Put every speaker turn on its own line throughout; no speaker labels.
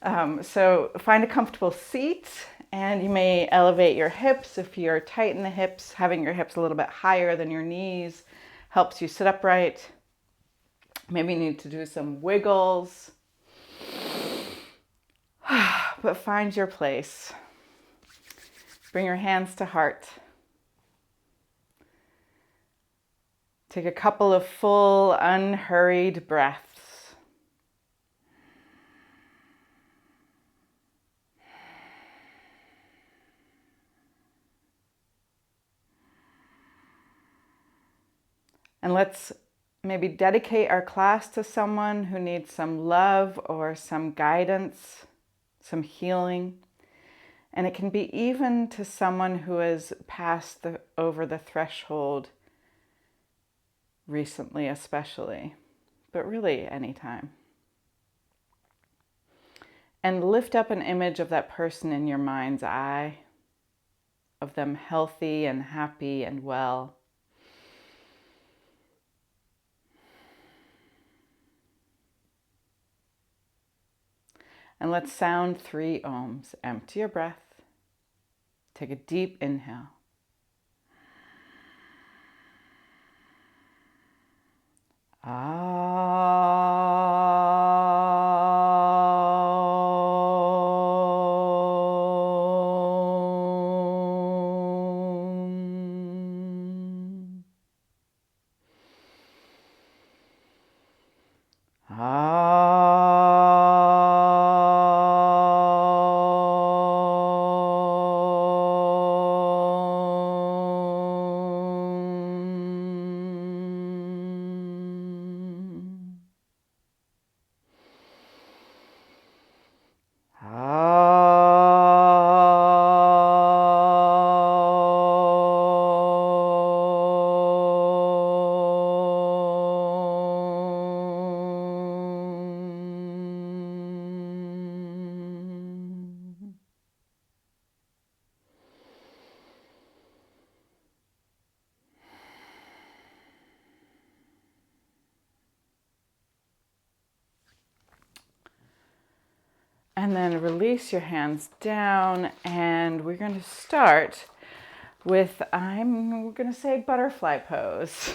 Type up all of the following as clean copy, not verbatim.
So find a comfortable seat, and you may elevate your hips. If you're tight in the hips, having your hips a little bit higher than your knees helps you sit upright. Maybe you need to do some wiggles, but find your place. Bring your hands to heart. Take a couple of full, unhurried breaths. And let's maybe dedicate our class to someone who needs some love or some guidance, some healing. And it can be even to someone who has passed over the threshold recently, especially, but really anytime. And lift up an image of that person in your mind's eye, of them healthy and happy and well. And let's sound 3 ohms. Empty your breath. Take a deep inhale. And then release your hands down, and we're going to start with, we're going to say butterfly pose.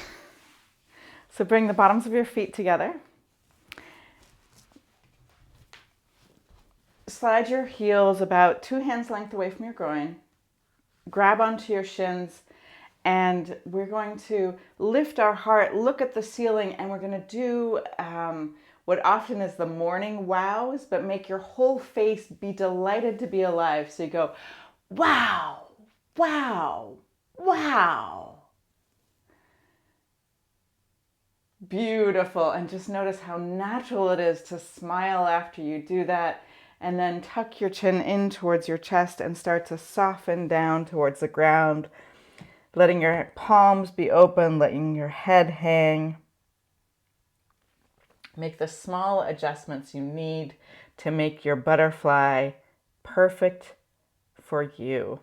So bring the bottoms of your feet together. Slide your heels about 2 hands length away from your groin. Grab onto your shins, and we're going to lift our heart, look at the ceiling, and we're going to do what often is the morning wows, but make your whole face be delighted to be alive. So you go, wow, wow, wow. Beautiful. And just notice how natural it is to smile after you do that. And then tuck your chin in towards your chest and start to soften down towards the ground, letting your palms be open, letting your head hang. Make the small adjustments you need to make your butterfly perfect for you.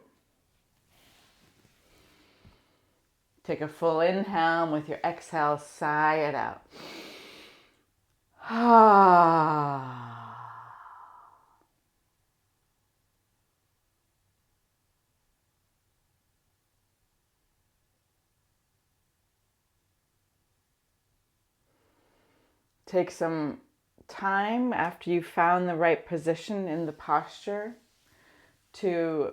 Take a full inhale, and with your exhale, sigh it out. Take some time after you've found the right position in the posture to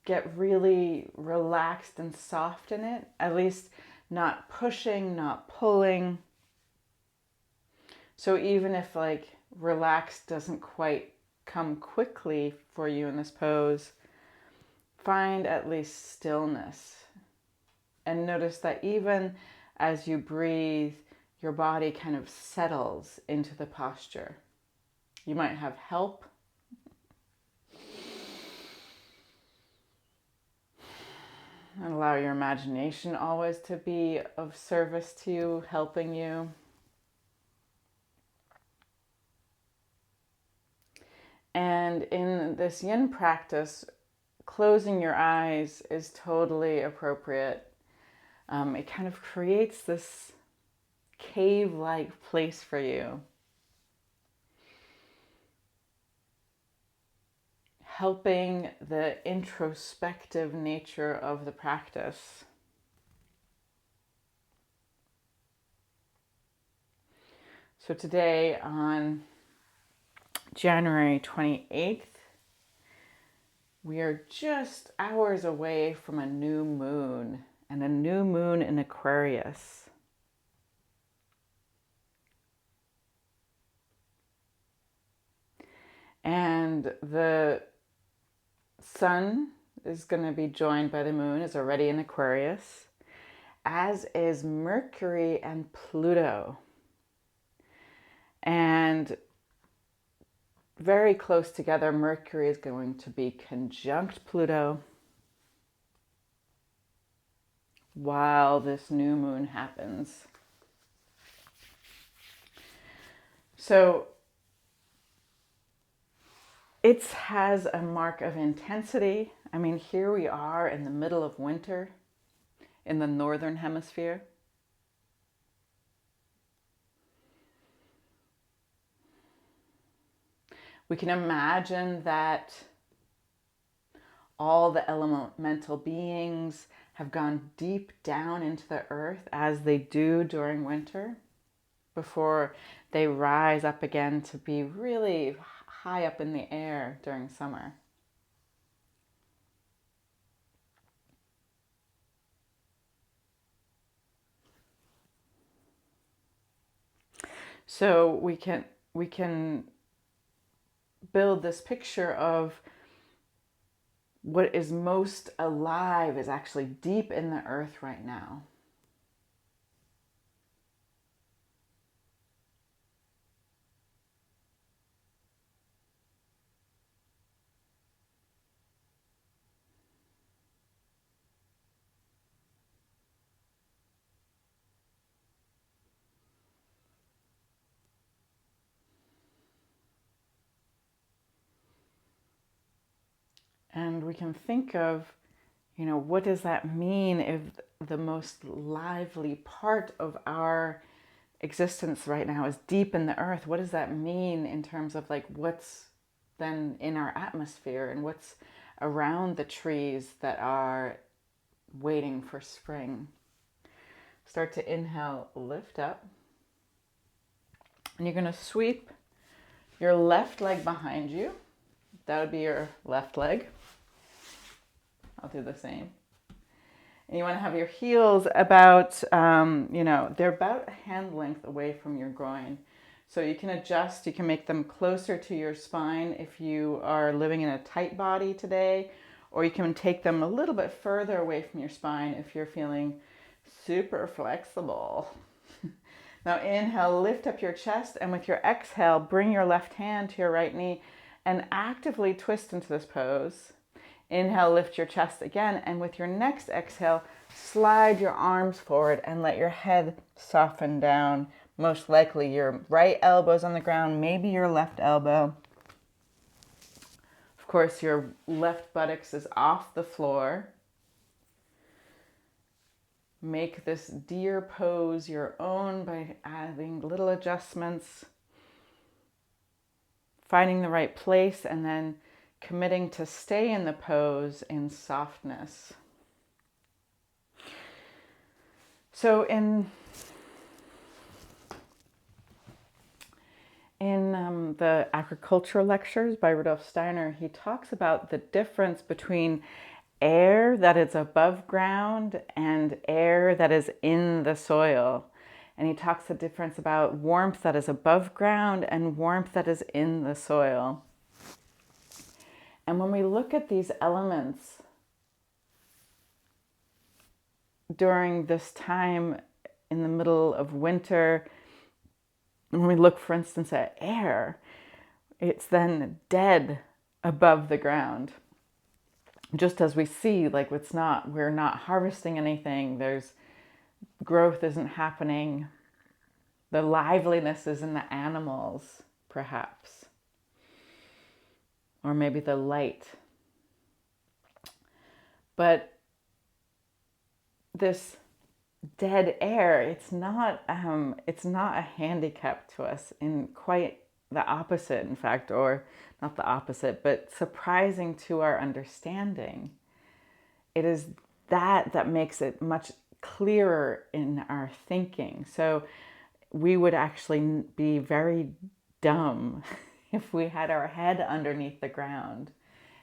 get really relaxed and soft in it, at least not pushing, not pulling. So even if like relaxed doesn't quite come quickly for you in this pose, find at least stillness. And notice that even as you breathe, your body kind of settles into the posture. You might have help. And allow your imagination always to be of service to you, helping you. And in this yin practice, closing your eyes is totally appropriate. It kind of creates this cave-like place for you. helping the introspective nature of the practice. So today on January 28th, we are just hours away from a new moon, and a new moon in Aquarius. And the sun is going to be joined by the moon, is already in Aquarius, as is Mercury and Pluto. And very close together, Mercury is going to be conjunct Pluto while this new moon happens. So it has a mark of intensity. I mean, here we are in the middle of winter in the northern hemisphere. We can imagine that all the elemental beings have gone deep down into the earth as they do during winter before they rise up again to be really high up in the air during summer. So we can build this picture of what is most alive is actually deep in the earth right now. And we can think of, what does that mean if the most lively part of our existence right now is deep in the earth? What does that mean in terms of like what's then in our atmosphere and what's around the trees that are waiting for spring? Start to inhale, lift up. And you're going to sweep your left leg behind you. That would be your left leg. I'll do the same. And you want to have your heels about, they're about a hand length away from your groin. So you can adjust, you can make them closer to your spine if you are living in a tight body today, or you can take them a little bit further away from your spine if you're feeling super flexible. Now inhale, lift up your chest, and with your exhale, bring your left hand to your right knee and actively twist into this pose. Inhale, lift your chest again, and with your next exhale, slide your arms forward and let your head soften down. Most likely your right elbow's on the ground, maybe your left elbow. Of course, your left buttocks is off the floor. Make this deer pose your own by adding little adjustments, finding the right place, and then committing to stay in the pose in softness. So in the agricultural lectures by Rudolf Steiner, he talks about the difference between air that is above ground and air that is in the soil. And he talks the difference about warmth that is above ground and warmth that is in the soil. And when we look at these elements during this time in the middle of winter, when we look, for instance, at air, it's then dead above the ground. Just as we see, like we're not harvesting anything, there's growth isn't happening. The liveliness is in the animals, perhaps. Or maybe the light. But this dead air, it's not a handicap to us in quite the opposite, in fact, or not the opposite, but surprising to our understanding. It is that makes it much clearer in our thinking. So we would actually be very dumb if we had our head underneath the ground.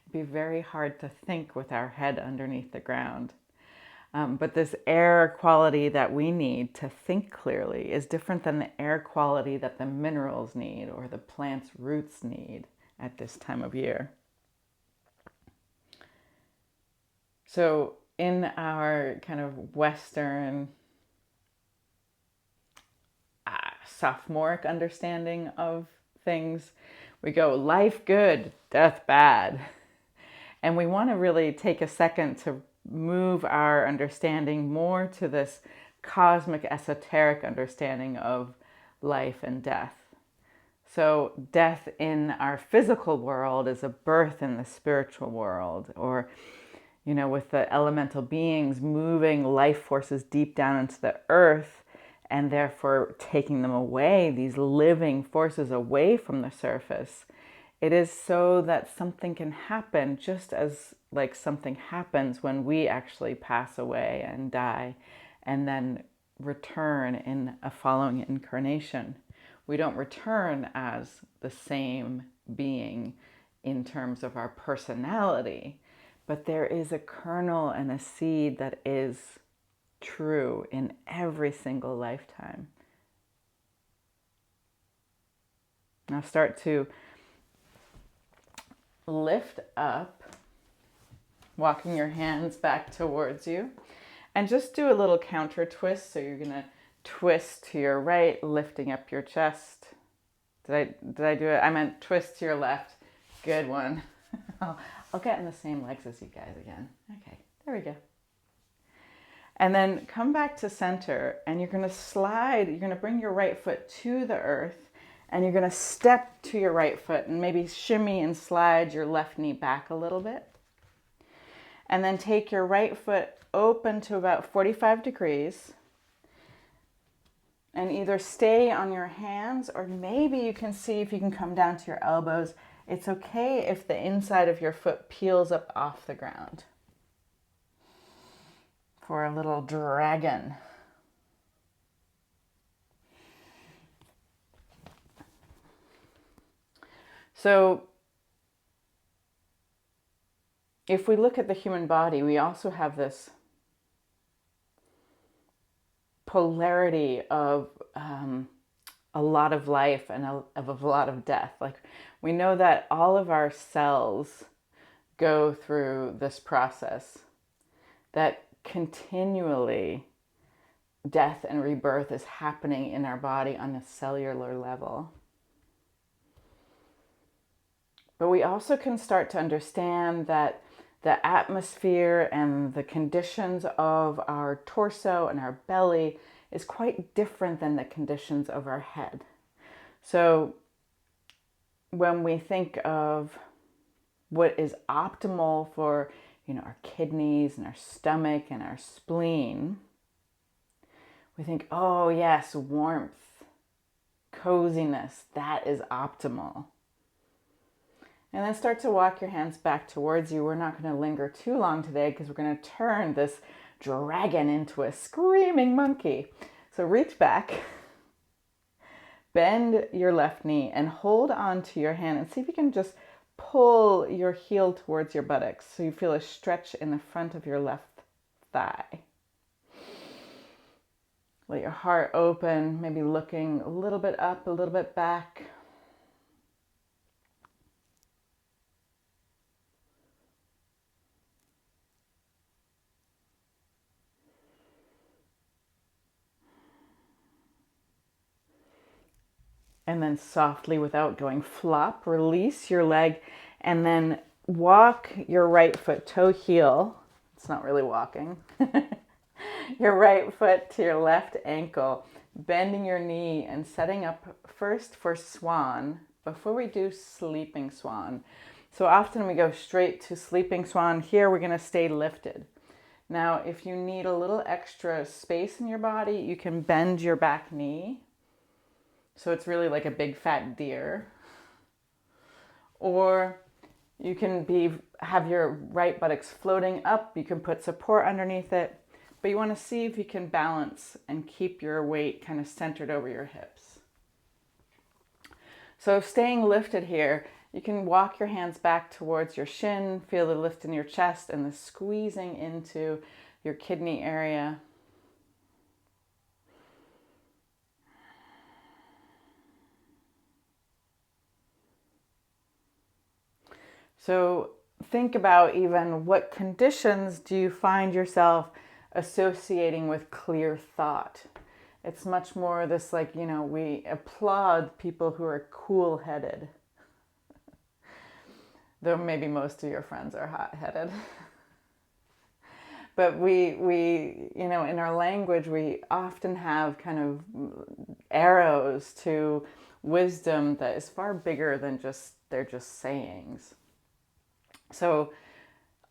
It'd be very hard to think with our head underneath the ground. But this air quality that we need to think clearly is different than the air quality that the minerals need or the plant's roots need at this time of year. So in our kind of Western sophomoric understanding of things, we go life good, death bad. And we want to really take a second to move our understanding more to this cosmic esoteric understanding of life and death. So death in our physical world is a birth in the spiritual world, or with the elemental beings moving life forces deep down into the earth and therefore taking them away, these living forces away from the surface. It is so that something can happen, just as like something happens when we actually pass away and die and then return in a following incarnation. We don't return as the same being in terms of our personality, but there is a kernel and a seed that is true in every single lifetime. Now start to lift up, walking your hands back towards you, and just do a little counter twist. So you're going to twist to your right, lifting up your chest. Did I do it? I meant twist to your left. Good one. I'll get in the same legs as you guys again. Okay, there we go. And then come back to center, and you're going to slide. You're going to bring your right foot to the earth, and you're going to step to your right foot and maybe shimmy and slide your left knee back a little bit. And then take your right foot open to about 45 degrees and either stay on your hands, or maybe you can see if you can come down to your elbows. It's okay if the inside of your foot peels up off the ground for a little dragon. So if we look at the human body, we also have this polarity of a lot of life and of a lot of death. Like, we know that all of our cells go through this process, that continually death and rebirth is happening in our body on a cellular level. But we also can start to understand that the atmosphere and the conditions of our torso and our belly is quite different than the conditions of our head. So when we think of what is optimal for, our kidneys and our stomach and our spleen, we think, oh yes, warmth, coziness, that is optimal. And then start to walk your hands back towards you. We're not going to linger too long today because we're going to turn this dragon into a screaming monkey. So reach back, bend your left knee, and hold on to your hand and see if you can just pull your heel towards your buttocks so you feel a stretch in the front of your left thigh. Let your heart open, maybe looking a little bit up, a little bit back. And then softly, without going flop, release your leg and then walk your right foot toe heel. It's not really walking. Your right foot to your left ankle, bending your knee and setting up first for swan before we do sleeping swan. So often we go straight to sleeping swan. Here we're going to stay lifted. Now, if you need a little extra space in your body, you can bend your back knee. So it's really like a big fat deer. Or you can have your right buttocks floating up. You can put support underneath it, but you want to see if you can balance and keep your weight kind of centered over your hips. So staying lifted here, you can walk your hands back towards your shin, feel the lift in your chest and the squeezing into your kidney area. So think about even what conditions do you find yourself associating with clear thought. It's much more this like, we applaud people who are cool-headed. Though maybe most of your friends are hot-headed. But we in our language, we often have kind of arrows to wisdom that is far bigger than they're just sayings. So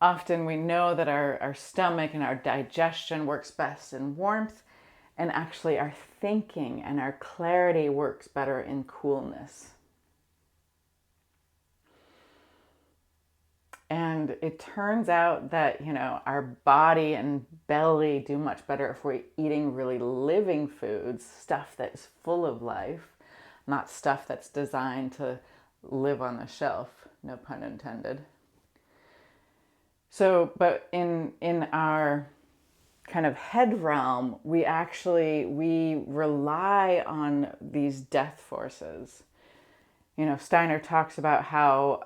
often we know that our stomach and our digestion works best in warmth, and actually our thinking and our clarity works better in coolness. And it turns out that, our body and belly do much better if we're eating really living foods, stuff that's full of life, not stuff that's designed to live on the shelf, no pun intended. So, but in our kind of head realm, we rely on these death forces. Steiner talks about how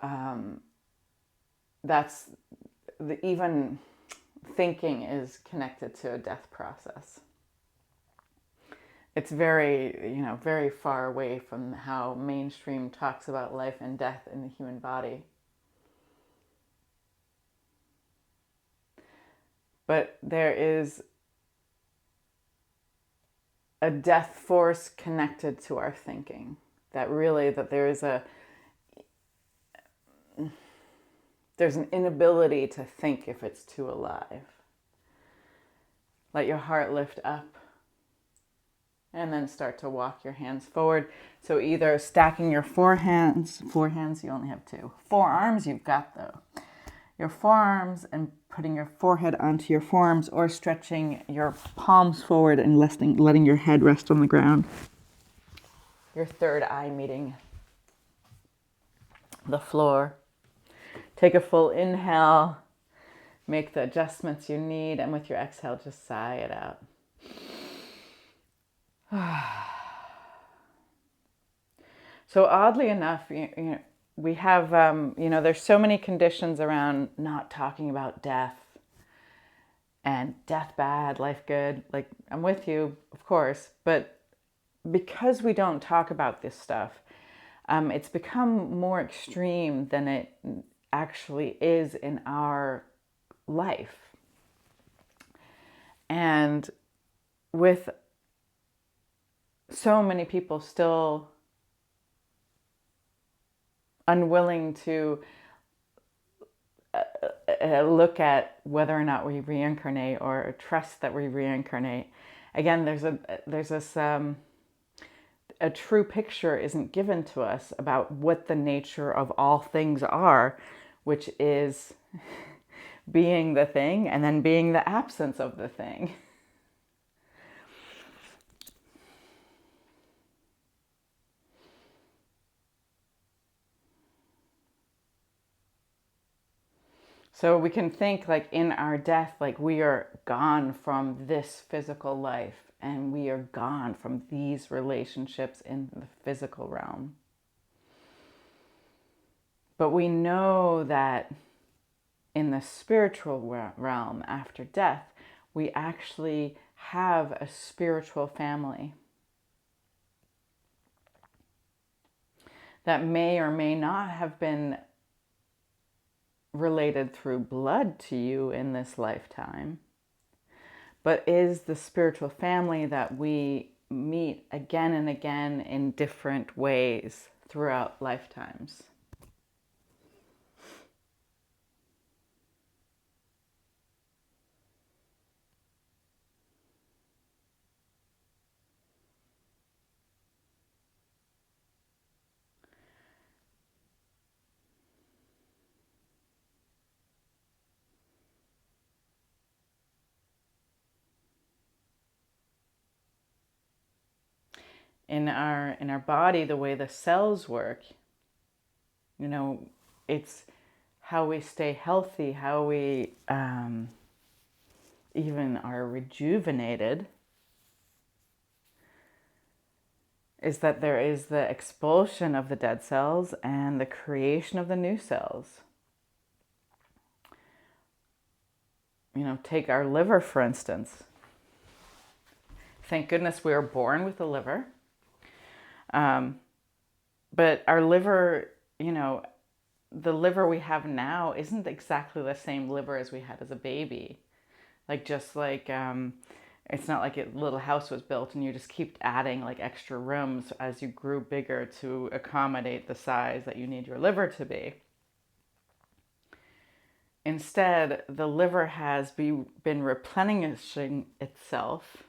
even thinking is connected to a death process. It's very far away from how mainstream talks about life and death in the human body. But there is a death force connected to our thinking. That there's an inability to think if it's too alive. Let your heart lift up and then start to walk your hands forward. So either stacking your four hands, you only have two. Forearms, you've got though. Your forearms and putting your forehead onto your forearms, or stretching your palms forward and letting your head rest on the ground. Your third eye meeting the floor. Take a full inhale, make the adjustments you need, and with your exhale, just sigh it out. So oddly enough, we have, there's so many conditions around not talking about death, and death bad, life good. Like, I'm with you, of course, but because we don't talk about this stuff, it's become more extreme than it actually is in our life. And with so many people still unwilling to look at whether or not we reincarnate, or trust that we reincarnate. Again, there's this a true picture isn't given to us about what the nature of all things are, which is being the thing and then being the absence of the thing. So we can think like in our death, like we are gone from this physical life and we are gone from these relationships in the physical realm. But we know that in the spiritual realm after death, we actually have a spiritual family that may or may not have been related through blood to you in this lifetime, but is the spiritual family that we meet again and again in different ways throughout lifetimes. in our body, the way the cells work, it's how we stay healthy, how we even are rejuvenated, is that there is the expulsion of the dead cells and the creation of the new cells. Take our liver, for instance. Thank goodness we were born with a liver. But our liver, the liver we have now isn't exactly the same liver as we had as a baby. It's not like a little house was built and you just keep adding like extra rooms as you grew bigger to accommodate the size that you need your liver to be. Instead, the liver has been replenishing itself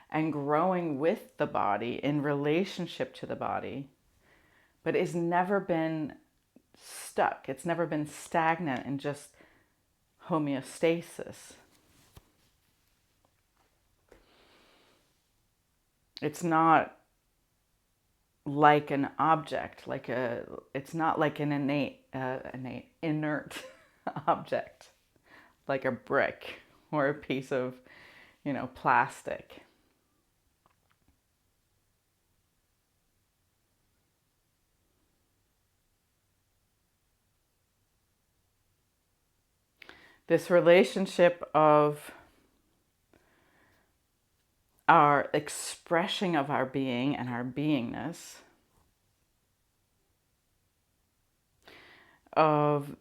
and growing with the body in relationship to the body, but it's never been stuck. It's never been stagnant in just homeostasis. It's not like an object, it's not like an inert object, like a brick or a piece of, plastic. This relationship of our expression of our being and our beingness, of,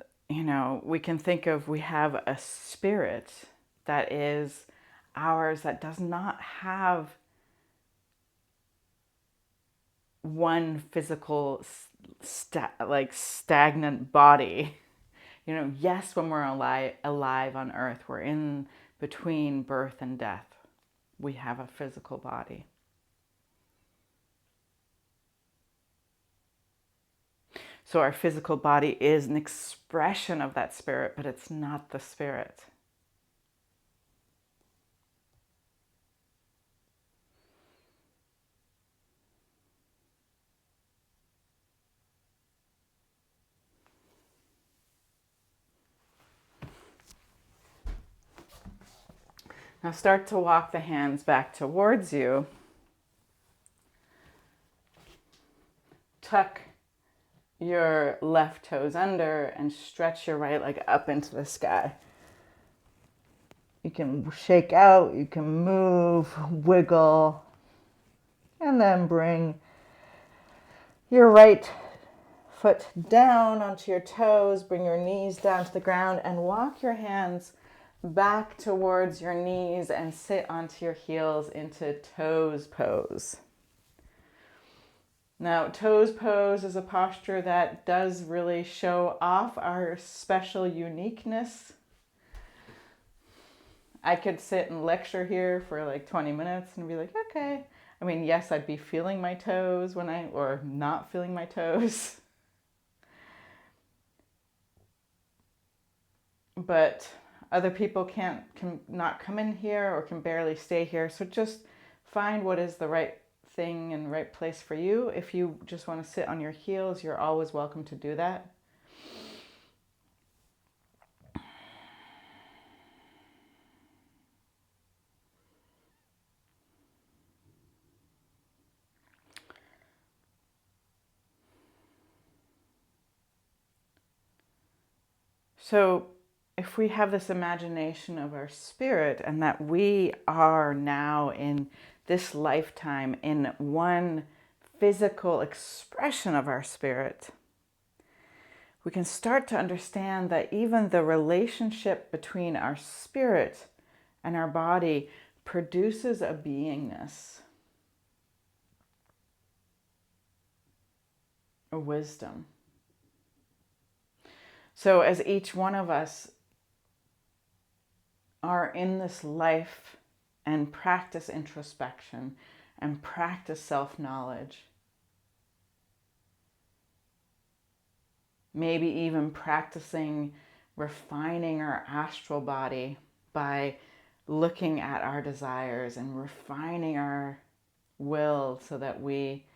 we can think of, we have a spirit that is ours that does not have one physical stagnant body. Yes, when we're alive on earth, we're in between birth and death. We have a physical body. So our physical body is an expression of that spirit, but it's not the spirit. Now start to walk the hands back towards you. Tuck your left toes under and stretch your right leg up into the sky. You can shake out, you can move, wiggle, and then bring your right foot down onto your toes, bring your knees down to the ground, and walk your hands back towards your knees and sit onto your heels into toes pose. Now, toes pose is a posture that does really show off our special uniqueness. I could sit and lecture here for like 20 minutes and be like, okay. I mean, yes, I'd be feeling my toes or not feeling my toes. But other people can not come in here or can barely stay here. So just find what is the right thing and right place for you. If you just want to sit on your heels, you're always welcome to do that. So if we have this imagination of our spirit and that we are now in this lifetime in one physical expression of our spirit, we can start to understand that even the relationship between our spirit and our body produces a beingness, a wisdom. So as each one of us are in this life and practice introspection and practice self-knowledge, maybe even practicing refining our astral body by looking at our desires and refining our will, so that we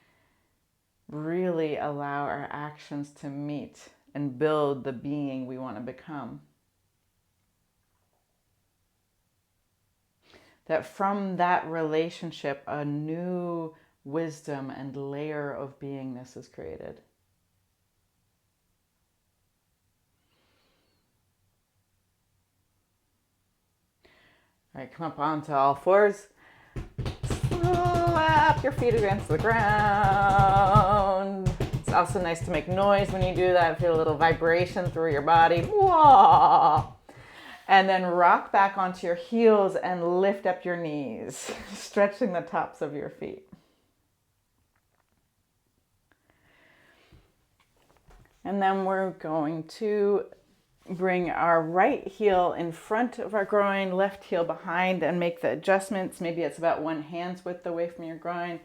really allow our actions to meet and build the being we want to become. That from that relationship, a new wisdom and layer of beingness is created. All right, come up onto all fours. Slap your feet against the ground. It's also nice to make noise when you do that. Feel a little vibration through your body. Whoa. And then rock back onto your heels and lift up your knees, stretching the tops of your feet. And then we're going to bring our right heel in front of our groin, left heel behind, and make the adjustments. Maybe it's about one hand's width away from your groin,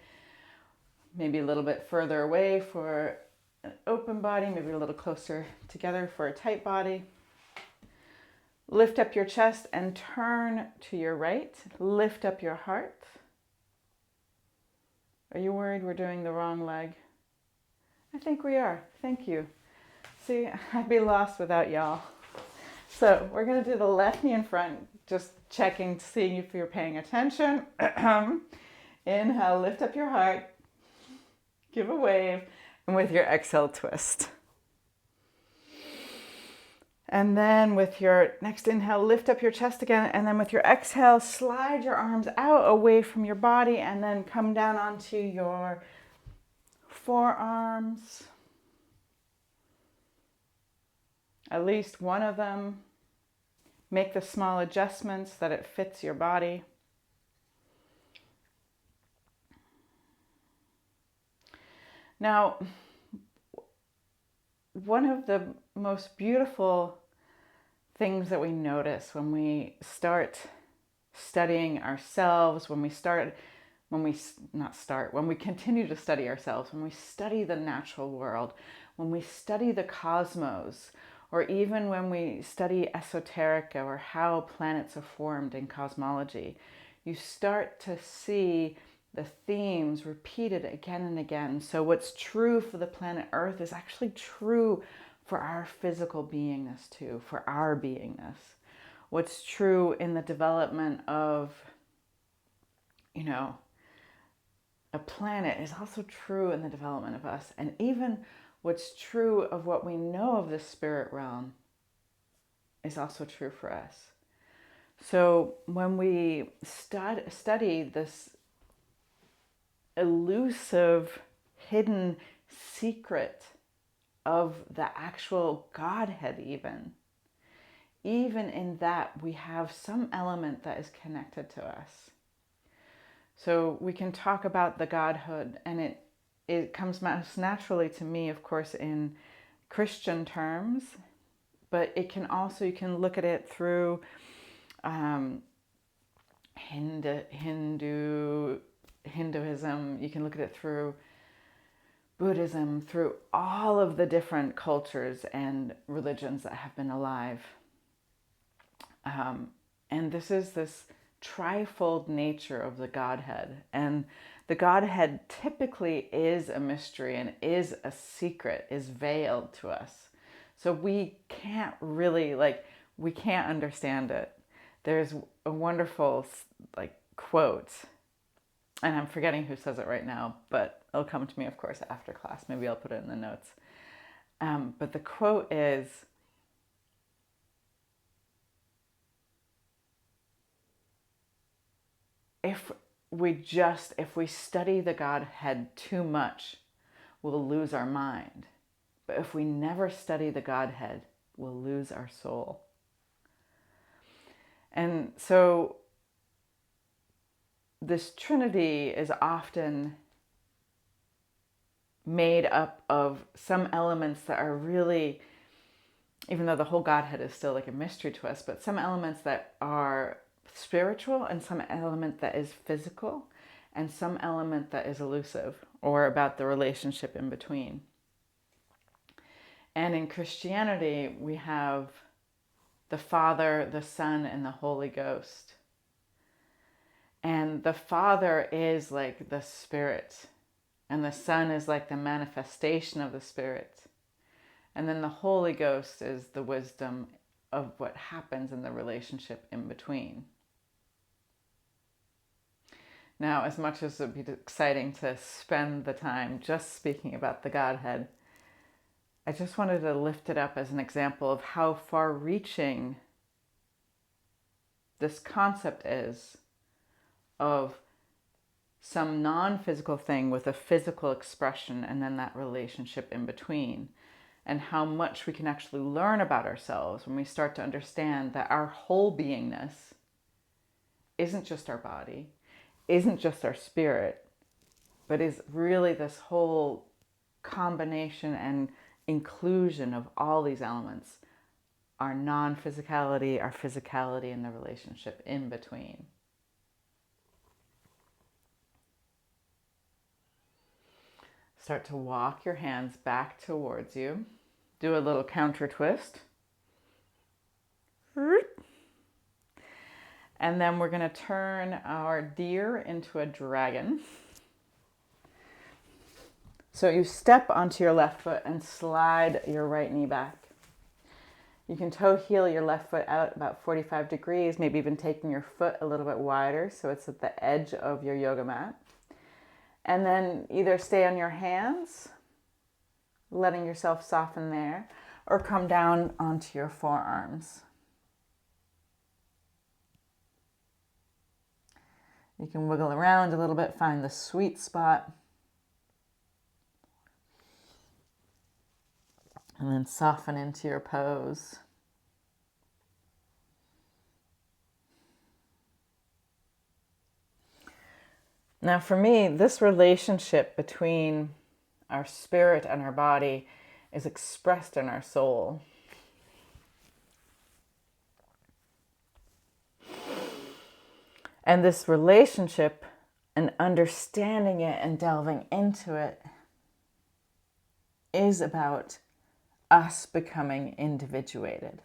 maybe a little bit further away for an open body, maybe a little closer together for a tight body. Lift up your chest and turn to your right. Lift up your heart. Are you worried we're doing the wrong leg? I think we are. Thank you. See, I'd be lost without y'all. So we're going to do the left knee in front, just checking to see if you're paying attention. Inhale, lift up your heart. Give a wave. And with your exhale, twist. And then with your next inhale, lift up your chest again. And then with your exhale, slide your arms out away from your body and then come down onto your forearms. At least one of them. Make the small adjustments that it fits your body. Now, one of the most beautiful things that we notice when we start studying ourselves, when we continue to study ourselves, when we study the natural world, when we study the cosmos, or even when we study esoterica or how planets are formed in cosmology, you start to see the themes repeated again and again. So what's true for the planet Earth is actually true for our physical beingness too, for our beingness. What's true in the development of, a planet is also true in the development of us. And even what's true of what we know of the spirit realm is also true for us. So when we study this elusive, hidden secret of the actual Godhead even in that we have some element that is connected to us. So we can talk about the Godhood, and it comes most naturally to me, of course, in Christian terms, but it can also, you can look at it through Hinduism, you can look at it through Buddhism, through all of the different cultures and religions that have been alive. And this is this trifold nature of the Godhead. And the Godhead typically is a mystery and is a secret, is veiled to us. So we can't really, we can't understand it. There's a wonderful, quote, and I'm forgetting who says it right now, but it'll come to me, of course, after class. Maybe I'll put it in the notes. But the quote is, if we study the Godhead too much, we'll lose our mind. But if we never study the Godhead, we'll lose our soul. And so this Trinity is often made up of some elements that are really, even though the whole Godhead is still like a mystery to us, but some elements that are spiritual and some element that is physical and some element that is elusive or about the relationship in between. And in Christianity, we have the Father, the Son, and the Holy Ghost. And the Father is like the Spirit, and the Son is like the manifestation of the Spirit. And then the Holy Ghost is the wisdom of what happens in the relationship in between. Now, as much as it would be exciting to spend the time just speaking about the Godhead, I just wanted to lift it up as an example of how far-reaching this concept is of some non-physical thing with a physical expression and then that relationship in between, and how much we can actually learn about ourselves when we start to understand that our whole beingness isn't just our body, isn't just our spirit, but is really this whole combination and inclusion of all these elements, our non-physicality, our physicality, and the relationship in between. Start to walk your hands back towards you. Do a little counter twist. And then we're going to turn our deer into a dragon. So you step onto your left foot and slide your right knee back. You can toe heel your left foot out about 45 degrees, maybe even taking your foot a little bit wider so it's at the edge of your yoga mat. And then either stay on your hands, letting yourself soften there, or come down onto your forearms. You can wiggle around a little bit, find the sweet spot. And then soften into your pose. Now for me, this relationship between our spirit and our body is expressed in our soul. And this relationship and understanding it and delving into it is about us becoming individuated,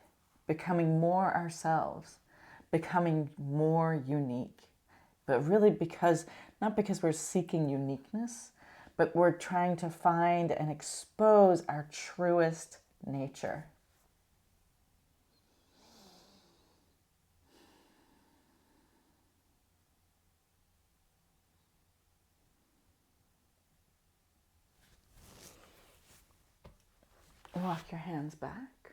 becoming more ourselves, becoming more unique. But really not because we're seeking uniqueness, but we're trying to find and expose our truest nature. Walk your hands back.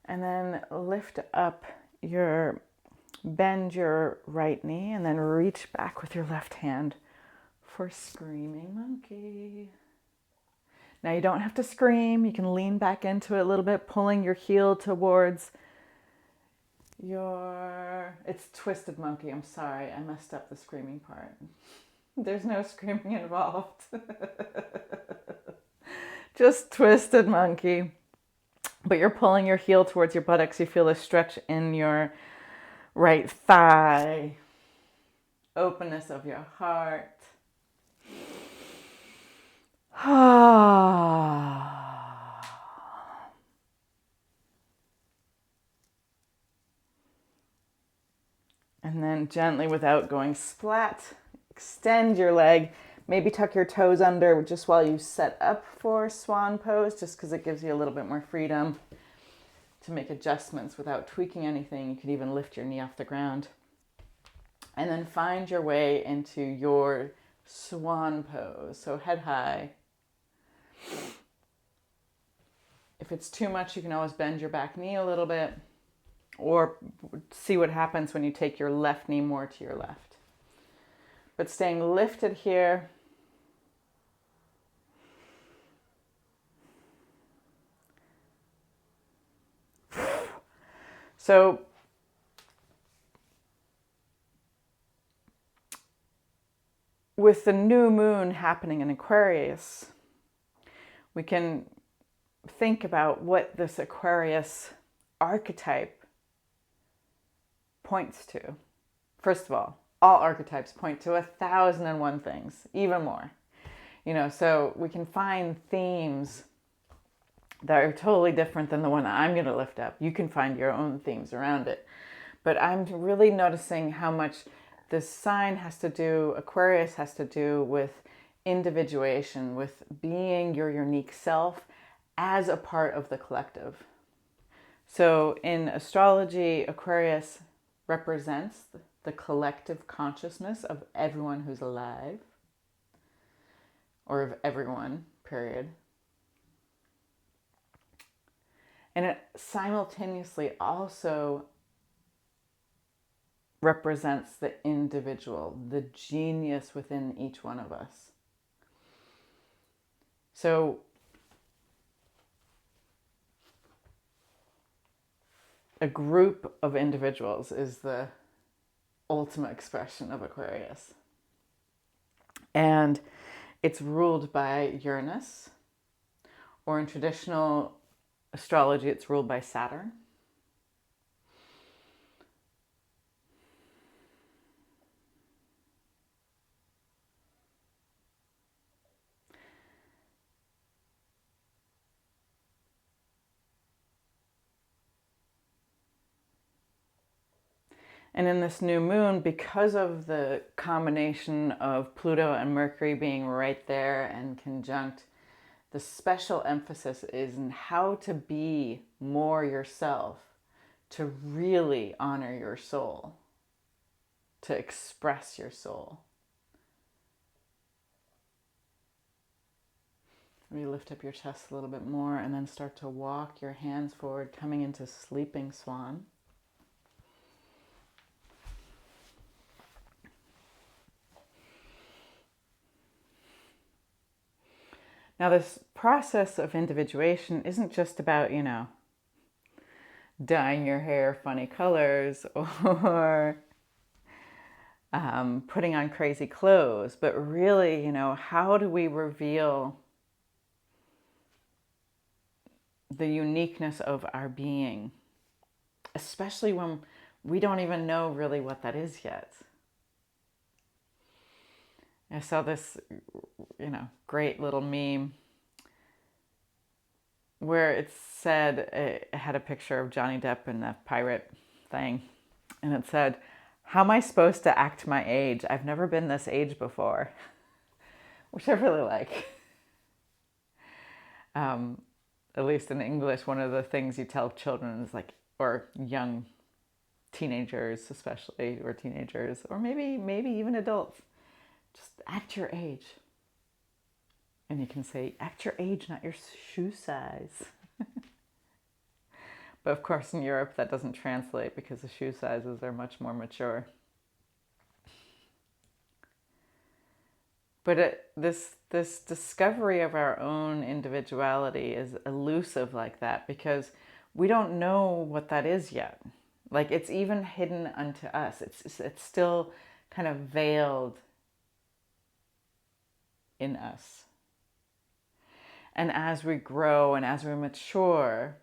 And then lift up bend your right knee and then reach back with your left hand for screaming monkey. Now you don't have to scream. You can lean back into it a little bit, pulling your heel towards it's twisted monkey. I'm sorry, I messed up the screaming part. There's no screaming involved. Just twisted monkey. But you're pulling your heel towards your buttocks. You feel a stretch in your right thigh. Openness of your heart. And then gently, without going splat, extend your leg. Maybe tuck your toes under just while you set up for swan pose, just because it gives you a little bit more freedom to make adjustments without tweaking anything. You could even lift your knee off the ground. And then find your way into your swan pose. So head high. If it's too much, you can always bend your back knee a little bit, or see what happens when you take your left knee more to your left. But staying lifted here. So with the new moon happening in Aquarius, we can think about what this Aquarius archetype points to. First of all archetypes point to 1,001 things, even more. So we can find themes that are totally different than the one I'm going to lift up. You can find your own themes around it. But I'm really noticing how much this sign has to do, Aquarius has to do with individuation, with being your unique self as a part of the collective. So in astrology, Aquarius represents the collective consciousness of everyone who's alive, or of everyone, period. And it simultaneously also represents the individual, the genius within each one of us. So a group of individuals is the ultimate expression of Aquarius. And it's ruled by Uranus, or in traditional astrology, it's ruled by Saturn. And in this new moon, because of the combination of Pluto and Mercury being right there and conjunct, the special emphasis is in how to be more yourself, to really honor your soul, to express your soul. Maybe lift up your chest a little bit more and then start to walk your hands forward, coming into sleeping swan. Now, this process of individuation isn't just about, dyeing your hair funny colors or putting on crazy clothes, but really, how do we reveal the uniqueness of our being, especially when we don't even know really what that is yet. I saw this, great little meme where it said, it had a picture of Johnny Depp in the pirate thing, and it said, "How am I supposed to act my age? I've never been this age before," which I really like. At least in English, one of the things you tell children is like, or young teenagers especially, or teenagers, or maybe even adults, just act your age. And you can say, act your age, not your shoe size. But of course in Europe that doesn't translate because the shoe sizes are much more mature. But this discovery of our own individuality is elusive like that because we don't know what that is yet. Like, it's even hidden unto us. It's still kind of veiled in us. And as we grow and as we mature,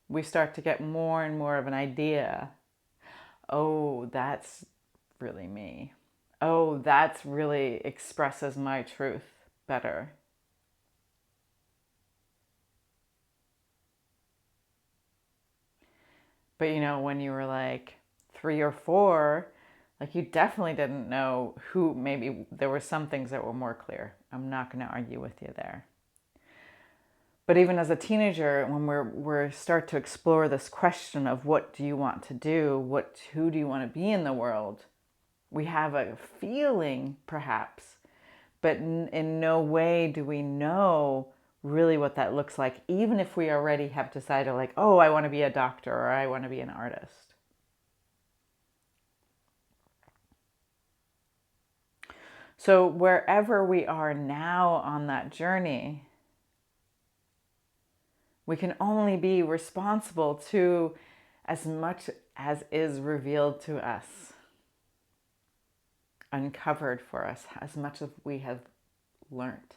we start to get more and more of an idea. Oh, that's really me. Oh, that's really expresses my truth better. But when you were like 3 or 4, like, you definitely didn't know who. Maybe there were some things that were more clear. I'm not going to argue with you there. But even as a teenager, when we start to explore this question of what do you want to do, who do you want to be in the world, we have a feeling, perhaps, but in no way do we know really what that looks like, even if we already have decided, like, oh, I want to be a doctor or I want to be an artist. So wherever we are now on that journey, we can only be responsible to as much as is revealed to us, uncovered for us, as much as we have learned.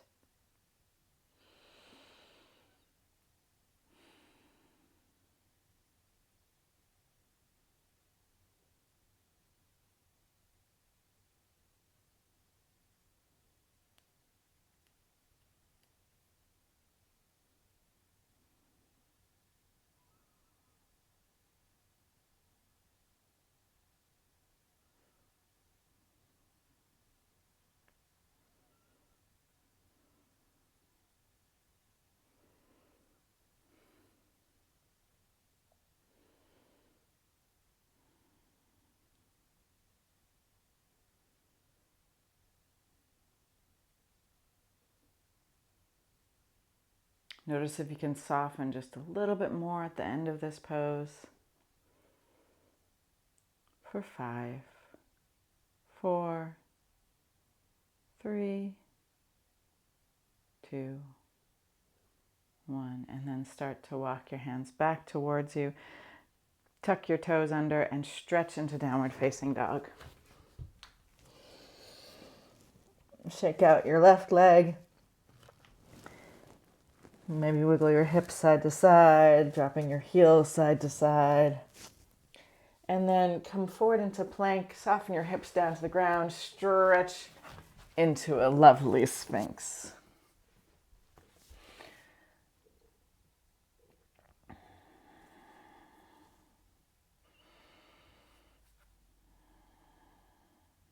Notice if you can soften just a little bit more at the end of this pose. For 5, 4, 3, 2, 1. And then start to walk your hands back towards you. Tuck your toes under and stretch into downward facing dog. Shake out your left leg. Maybe wiggle your hips side to side, dropping your heels side to side. And then come forward into plank, soften your hips down to the ground, stretch into a lovely Sphinx.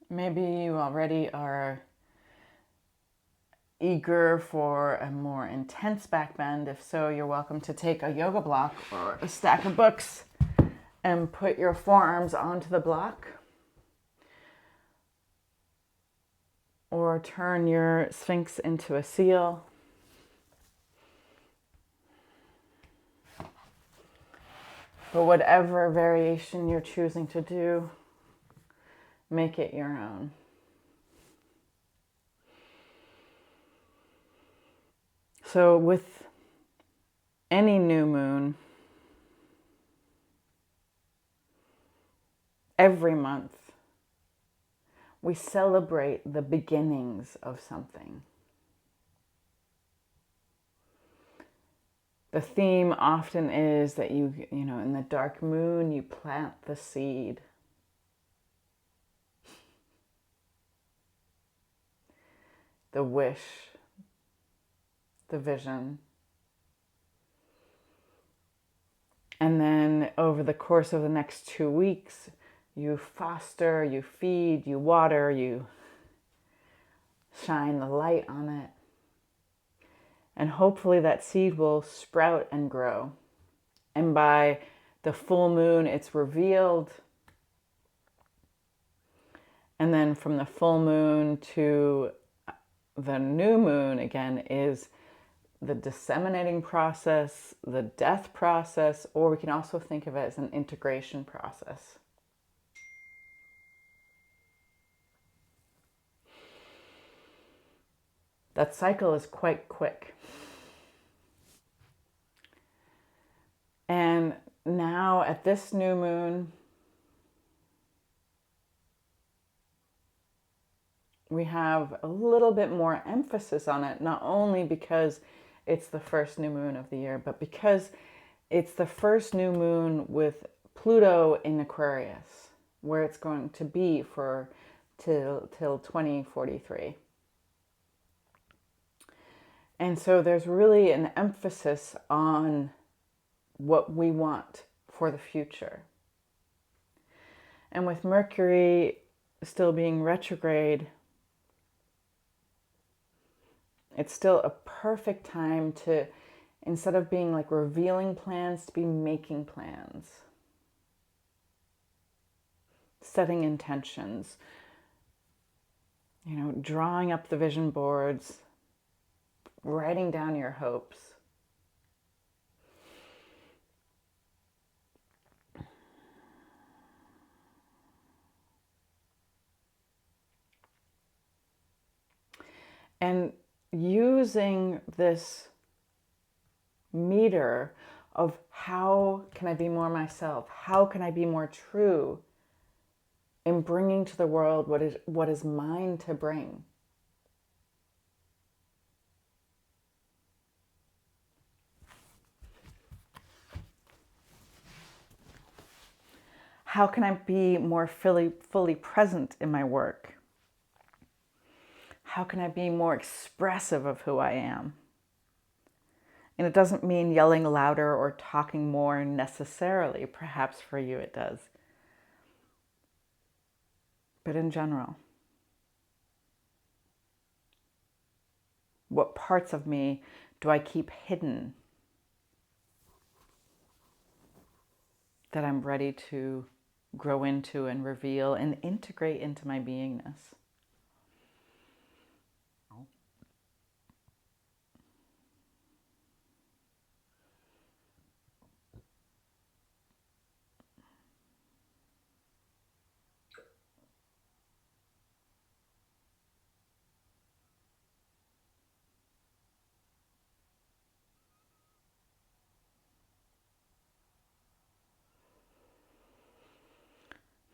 Maybe you already are eager for a more intense back bend. If so, you're welcome to take a yoga block or a stack of books and put your forearms onto the block. Or turn your Sphinx into a seal. But whatever variation you're choosing to do, make it your own. So with any new moon, every month, we celebrate the beginnings of something. The theme often is that you know, in the dark moon, you plant the seed. The wish, the vision. And then over the course of the next 2 weeks, you foster, you feed, you water, you shine the light on it. And hopefully that seed will sprout and grow. And by the full moon, it's revealed. And then from the full moon to the new moon, again, is the disseminating process, the death process, or we can also think of it as an integration process. That cycle is quite quick. And now at this new moon, we have a little bit more emphasis on it, not only because it's the first new moon of the year, but because it's the first new moon with Pluto in Aquarius, where it's going to be for till 2043. And so there's really an emphasis on what we want for the future. And with Mercury still being retrograde, it's still a perfect time to, instead of being like revealing plans, to be making plans. Setting intentions. Drawing up the vision boards. Writing down your hopes. And using this meter of how can I be more myself? How can I be more true in bringing to the world what is mine to bring? How can I be more fully present in my work? How can I be more expressive of who I am? And it doesn't mean yelling louder or talking more necessarily. Perhaps for you it does. But in general, what parts of me do I keep hidden that I'm ready to grow into and reveal and integrate into my beingness?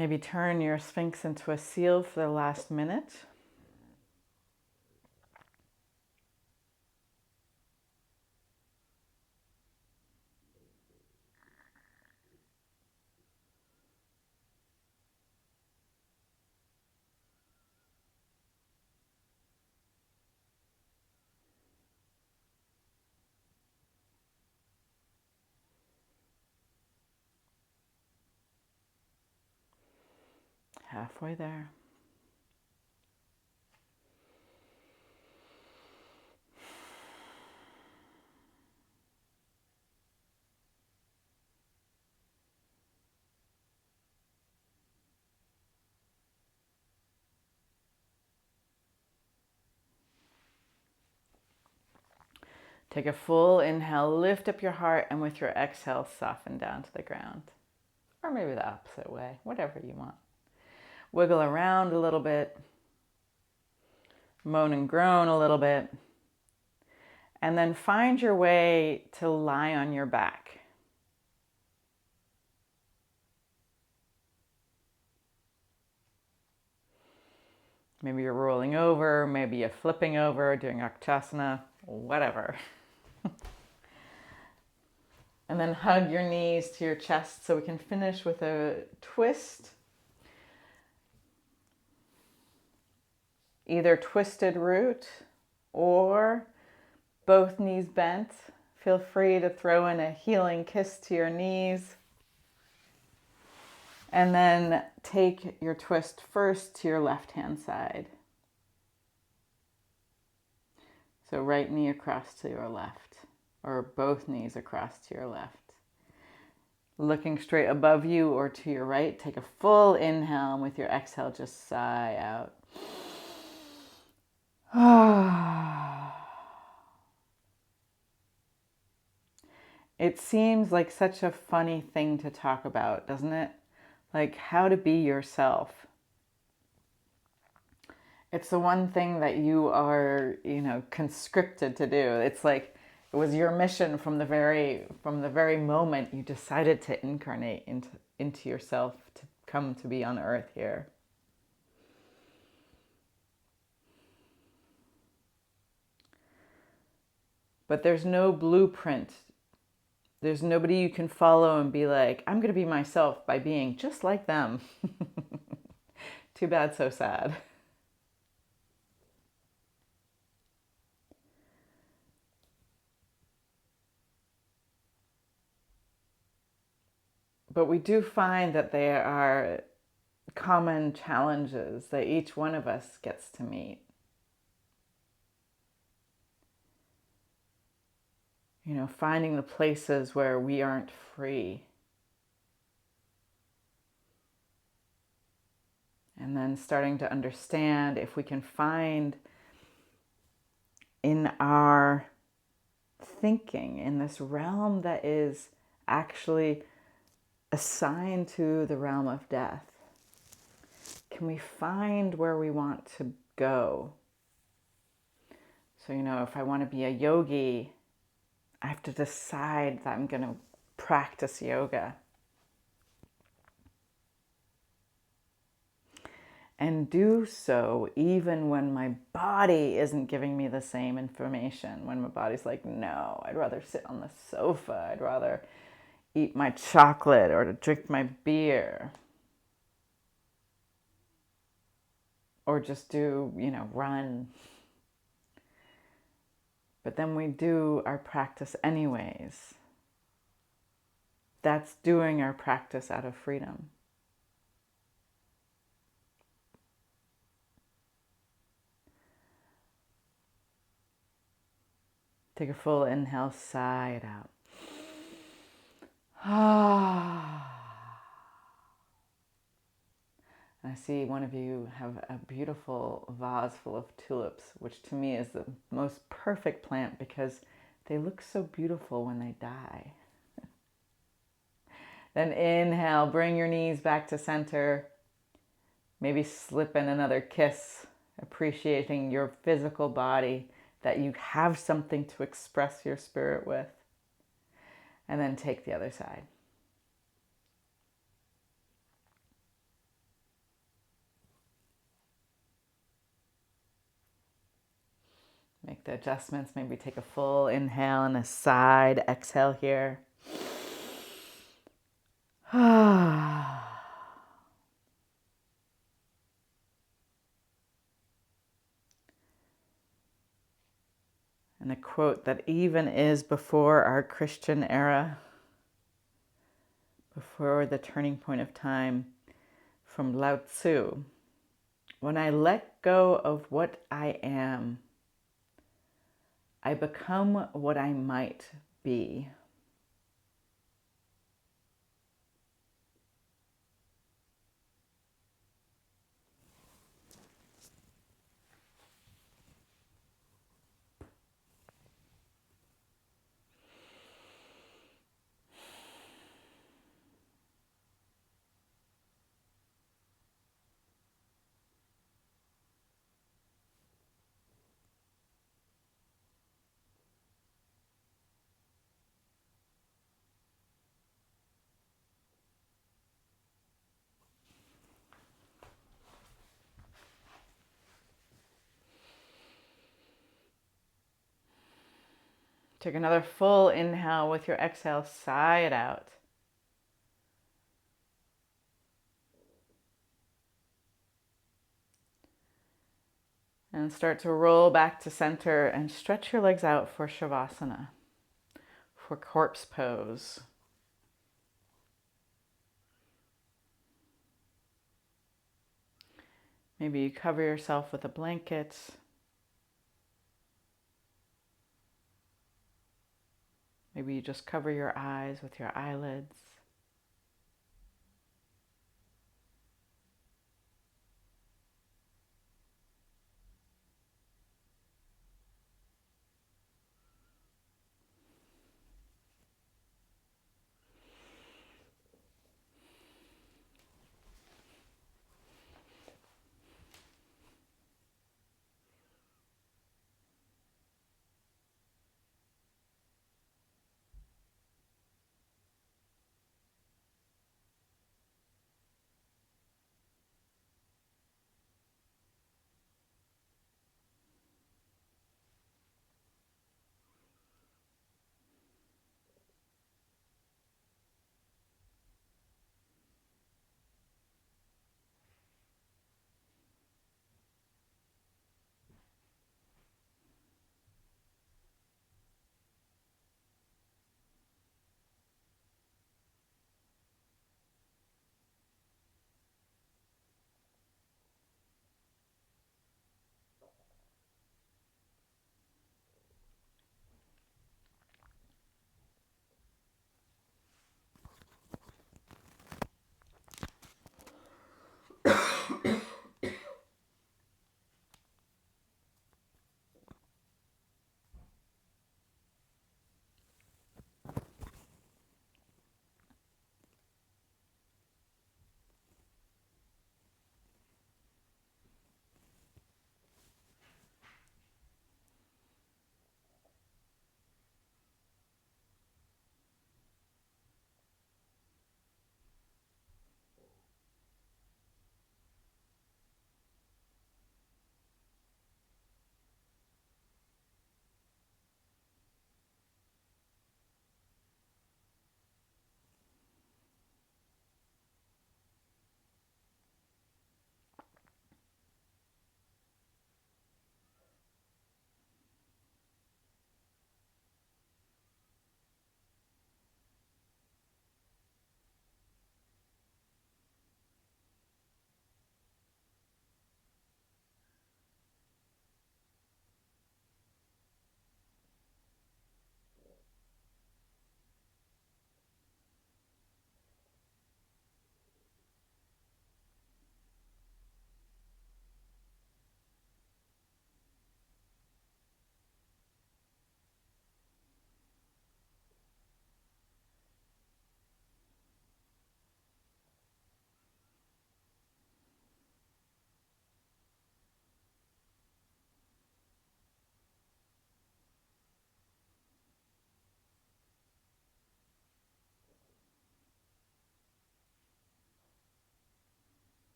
Maybe turn your Sphinx into a seal for the last minute. Halfway there. Take a full inhale, lift up your heart, and with your exhale, soften down to the ground. Or maybe the opposite way, whatever you want. Wiggle around a little bit. Moan and groan a little bit. And then find your way to lie on your back. Maybe you're rolling over, maybe you're flipping over, doing Akshasana, whatever. And then hug your knees to your chest so we can finish with a twist. Either twisted root or both knees bent. Feel free to throw in a healing kiss to your knees. And then take your twist first to your left-hand side. So right knee across to your left, or both knees across to your left. Looking straight above you or to your right, take a full inhale, and with your exhale, just sigh out. It seems like such a funny thing to talk about, doesn't it? Like how to be yourself. It's the one thing that you are, conscripted to do. It's like it was your mission from the very moment you decided to incarnate into yourself to come to be on earth here. But there's no blueprint. There's nobody you can follow and be like, I'm going to be myself by being just like them. Too bad, so sad. But we do find that there are common challenges that each one of us gets to meet. Finding the places where we aren't free. And then starting to understand if we can find in our thinking, in this realm that is actually assigned to the realm of death, can we find where we want to go? So, if I want to be a yogi, I have to decide that I'm going to practice yoga. And do so even when my body isn't giving me the same information. When my body's like, no, I'd rather sit on the sofa. I'd rather eat my chocolate or to drink my beer. Or just do, run. But then we do our practice anyways. That's doing our practice out of freedom. Take a full inhale, sigh it out. And I see one of you have a beautiful vase full of tulips, which to me is the most perfect plant because they look so beautiful when they die. Then inhale, bring your knees back to center. Maybe slip in another kiss, appreciating your physical body, that you have something to express your spirit with. And then take the other side. Make the adjustments. Maybe take a full inhale and a side exhale here. And a quote that even is before our Christian era, before the turning point of time, from Lao Tzu. When I let go of what I am, I become what I might be. Take another full inhale with your exhale, sigh it out. And start to roll back to center and stretch your legs out for Shavasana, for corpse pose. Maybe you cover yourself with a blanket. Maybe you just cover your eyes with your eyelids.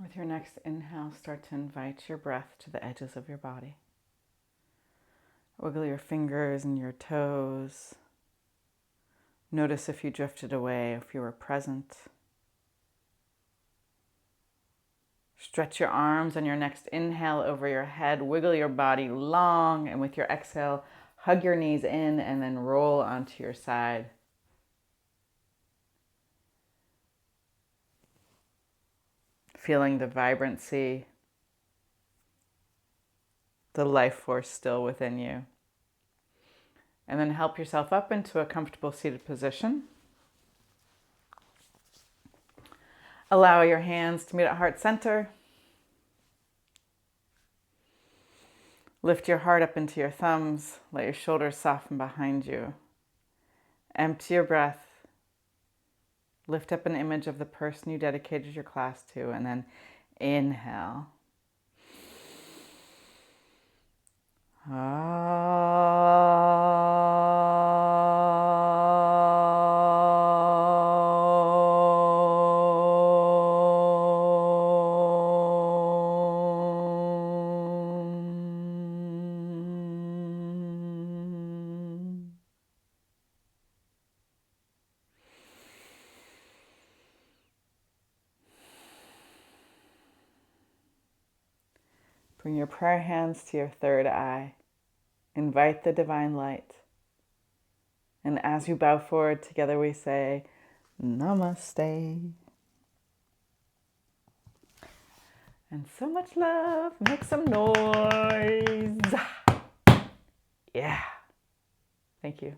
With your next inhale, start to invite your breath to the edges of your body. Wiggle your fingers and your toes. Notice if you drifted away, if you were present. Stretch your arms on your next inhale over your head. Wiggle your body long, and with your exhale, hug your knees in and then roll onto your side. Feeling the vibrancy, the life force still within you. And then help yourself up into a comfortable seated position. Allow your hands to meet at heart center. Lift your heart up into your thumbs. Let your shoulders soften behind you. Empty your breath. Lift up an image of the person you dedicated your class to, and then inhale. Bring your prayer hands to your third eye. Invite the divine light. And as you bow forward, together we say, Namaste. And so much love. Make some noise. Yeah. Thank you.